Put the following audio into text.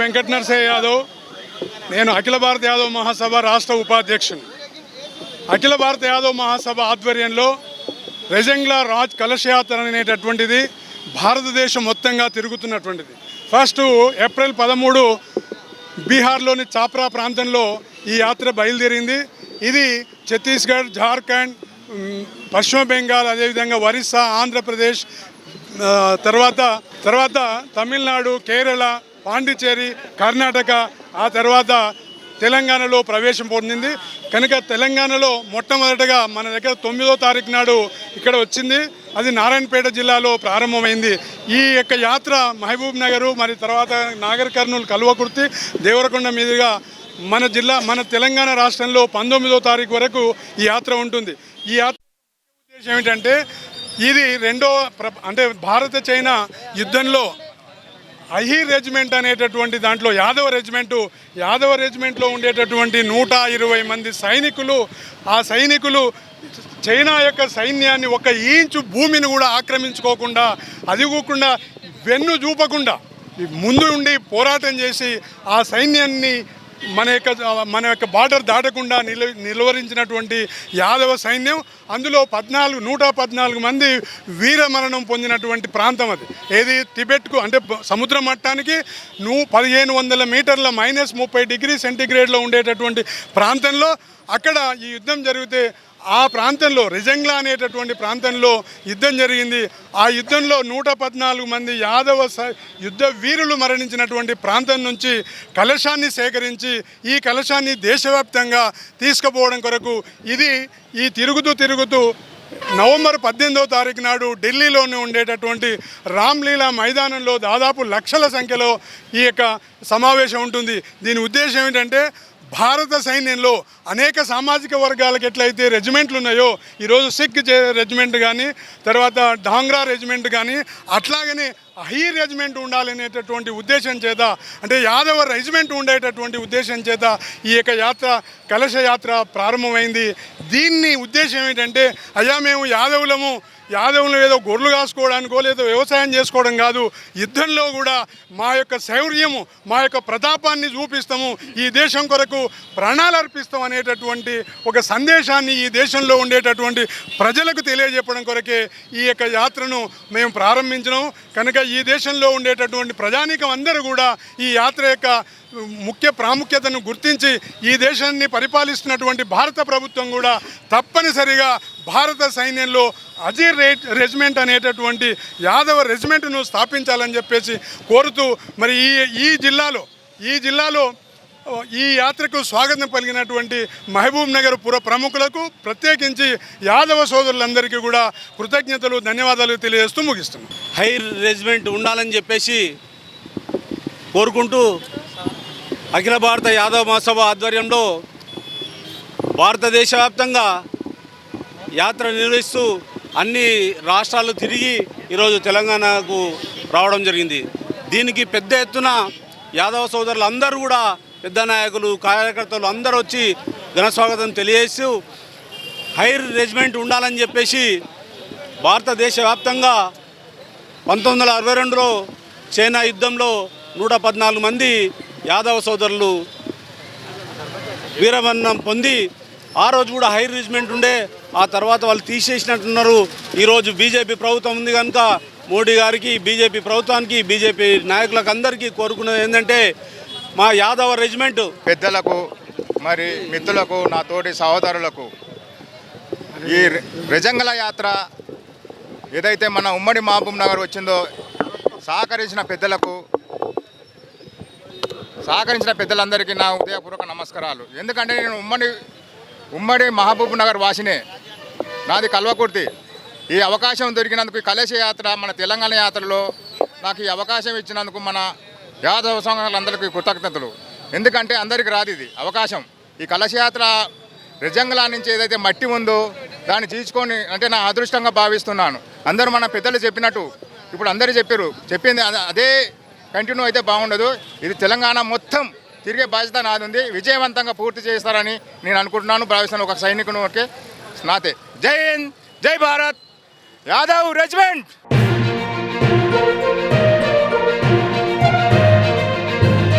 వెంకట నరసయ్య యాదవ్. నేను అఖిల భారత యాదవ్ మహాసభ రాష్ట్ర ఉపాధ్యక్షుని. అఖిల భారత యాదవ్ మహాసభ ఆధ్వర్యంలో రెజంగ్లా రాజ్ కలశయాత్ర అనేటటువంటిది భారతదేశం మొత్తంగా తిరుగుతున్నటువంటిది. ఫస్ట్ ఏప్రిల్ 13 బీహార్లోని చాప్రా ప్రాంతంలో ఈ యాత్ర బయలుదేరింది. ఇది ఛత్తీస్గఢ్, జార్ఖండ్, పశ్చిమ బెంగాల్, అదేవిధంగా ఒరిస్సా, ఆంధ్రప్రదేశ్, తర్వాత తమిళనాడు, కేరళ, పాండిచ్చేరి, కర్ణాటక, ఆ తర్వాత తెలంగాణలో ప్రవేశం పొందింది. కనుక తెలంగాణలో మొట్టమొదటగా మన దగ్గర 9వ తారీఖు నాడు ఇక్కడ వచ్చింది. అది నారాయణపేట జిల్లాలో ప్రారంభమైంది. ఈ యొక్క యాత్ర మహబూబ్ నగరు, మరి తర్వాత నాగర్ కర్నూలు, కల్వకుర్తి, దేవరకొండ మీదుగా మన తెలంగాణ రాష్ట్రంలో 19వ తారీఖు వరకు ఈ యాత్ర ఉంటుంది. ఈ యాత్ర ఉద్దేశం ఏమిటంటే, ఇది అంటే భారత చైనా యుద్ధంలో అహీర్ రెజిమెంట్ అనేటటువంటి దాంట్లో యాదవ రెజిమెంట్లో ఉండేటటువంటి 120 మంది సైనికులు, ఆ సైనికులు చైనా యొక్క సైన్యాన్ని ఒక ఇంచు భూమిని కూడా ఆక్రమించుకోకుండా, అదిగోకుండా వెన్ను చూపకుండా ముందు ఉండి పోరాటం చేసి ఆ సైన్యాన్ని మన యొక్క బార్డర్ దాటకుండా నిలువరించినటువంటి యాదవ సైన్యం. అందులో 114 మంది వీరమరణం పొందినటువంటి ప్రాంతం అది. ఏది టిబెట్కు, అంటే సముద్ర మట్టానికి 1500 మీటర్ల -30°C ఉండేటటువంటి ప్రాంతంలో అక్కడ ఈ యుద్ధం జరిగితే, ఆ ప్రాంతంలో రెజంగ్లా అనేటటువంటి ప్రాంతంలో యుద్ధం జరిగింది. ఆ యుద్ధంలో 114 మంది యాదవ యుద్ధ వీరులు మరణించినటువంటి ప్రాంతం నుంచి కలశాన్ని సేకరించి ఈ కలశాన్ని దేశవ్యాప్తంగా తీసుకుపోవడం కొరకు ఈ తిరుగుతూ నవంబర్ 18వ తారీఖు నాడు ఢిల్లీలోనే ఉండేటటువంటి రామ్లీలా మైదానంలో దాదాపు లక్షల సంఖ్యలో ఈ యొక్క సమావేశం ఉంటుంది. దీని ఉద్దేశం ఏంటంటే, భారత సైన్యంలో అనేక సామాజిక వర్గాలకు ఎట్లయితే రెజిమెంట్లు ఉన్నాయో, ఈరోజు సిక్ రెజిమెంట్ కానీ, తర్వాత డాంగ్రా రెజిమెంట్ కానీ, అట్లాగనే అహీర్ రెజిమెంట్ ఉండాలనేటటువంటి ఉద్దేశం చేత, అంటే యాదవ రెజిమెంట్ ఉండేటటువంటి ఉద్దేశం చేత ఈ యొక్క యాత్ర, కలశ యాత్ర ప్రారంభమైంది. దీన్ని ఉద్దేశం ఏంటంటే, అయ్యా మేము యాదవులు ఏదో గొర్రెలు కాసుకోవడానికో లేదో వ్యవసాయం చేసుకోవడం కాదు, యుద్ధంలో కూడా మా యొక్క శౌర్యము, మా యొక్క ప్రతాపాన్ని చూపిస్తాము, ఈ దేశం కొరకు ప్రాణాలు అర్పిస్తాం అనేటటువంటి ఒక సందేశాన్ని ఈ దేశంలో ఉండేటటువంటి ప్రజలకు తెలియజెప్పడం కొరకే ఈ యొక్క యాత్రను మేము ప్రారంభించినాం. కనుక ఈ దేశంలో ఉండేటటువంటి ప్రజానీకం అందరూ కూడా ఈ యాత్ర యొక్క ముఖ్య ప్రాముఖ్యతను గుర్తించి ఈ దేశాన్ని పరిపాలిస్తున్నటువంటి భారత ప్రభుత్వం కూడా తప్పనిసరిగా భారత సైన్యంలో అజీర్ రెజిమెంట్ అనేటటువంటి యాదవ రెజిమెంట్ను స్థాపించాలని చెప్పేసి కోరుతూ, మరి ఈ జిల్లాలో ఈ యాత్రకు స్వాగతం పలికినటువంటి మహబూబ్ నగర్ పుర ప్రముఖులకు, ప్రత్యేకించి యాదవ సోదరులందరికీ కూడా కృతజ్ఞతలు, ధన్యవాదాలు తెలియజేస్తూ ముగిస్తున్నాం. హైర్ రెజిమెంట్ ఉండాలని చెప్పేసి కోరుకుంటూ అఖిల భారత యాదవ మహాసభ ఆధ్వర్యంలో భారతదేశ వ్యాప్తంగా యాత్ర నిర్వహిస్తూ అన్ని రాష్ట్రాలు తిరిగి ఈరోజు తెలంగాణకు రావడం జరిగింది. దీనికి పెద్ద ఎత్తున యాదవ సోదరులు అందరూ కూడా, పెద్ద నాయకులు, కార్యకర్తలు అందరూ వచ్చి ఘనస్వాగతం తెలియజేస్తూ, హైర్ రెజిమెంట్ ఉండాలని చెప్పేసి భారతదేశ వ్యాప్తంగా 1962లో చైనా యుద్ధంలో 114 మంది యాదవ సోదరులు వీరమరణం పొంది, ఆ రోజు కూడా హైర్ రెజిమెంట్ ఉండే, ఆ తర్వాత వాళ్ళు తీసేసినట్టున్నారు. ఈరోజు బీజేపీ ప్రభుత్వం ఉంది కనుక మోడీ గారికి, బీజేపీ ప్రభుత్వానికి, బీజేపీ నాయకులకు అందరికీ కోరుకున్నది ఏంటంటే, మా యాదవ రెజిమెంటు పెద్దలకు, మరి మిత్రులకు, నా తోటి సహోదరులకు ఈ రెజంగ్లా యాత్ర ఏదైతే మన ఉమ్మడి మహబూబ్ నగర్ వచ్చిందో సహకరించిన పెద్దలందరికీ నా హృదయపూర్వక నమస్కారాలు. ఎందుకంటే నేను ఉమ్మడి మహబూబ్ నగర్ వాసినే, నాది కల్వకుర్తి. ఈ అవకాశం దొరికినందుకు, ఈ కలశ యాత్ర మన తెలంగాణ యాత్రలో నాకు ఈ అవకాశం ఇచ్చినందుకు మన యాదవ సంఘాలందరికీ కృతజ్ఞతలు. ఎందుకంటే అందరికీ రాదు ఇది అవకాశం. ఈ కలశ యాత్ర రెజంగ్లా నుంచి ఏదైతే మట్టి ఉందో దాన్ని తీసుకొని, అంటే నా అదృష్టంగా భావిస్తున్నాను. అందరూ మన పెద్దలు చెప్పినట్టు ఇప్పుడు అందరూ చెప్పింది అదే కంటిన్యూ అయితే బాగుండదు. ఇది తెలంగాణ మొత్తం తిరిగే బాధ్యత నాది ఉంది. విజయవంతంగా పూర్తి చేస్తారని నేను అనుకుంటున్నాను, భావిస్తాను. ఒక సైనికుని ఒకే నాతే. జై హింద్, జై భారత్, యాదవ్ రెజిమెంట్.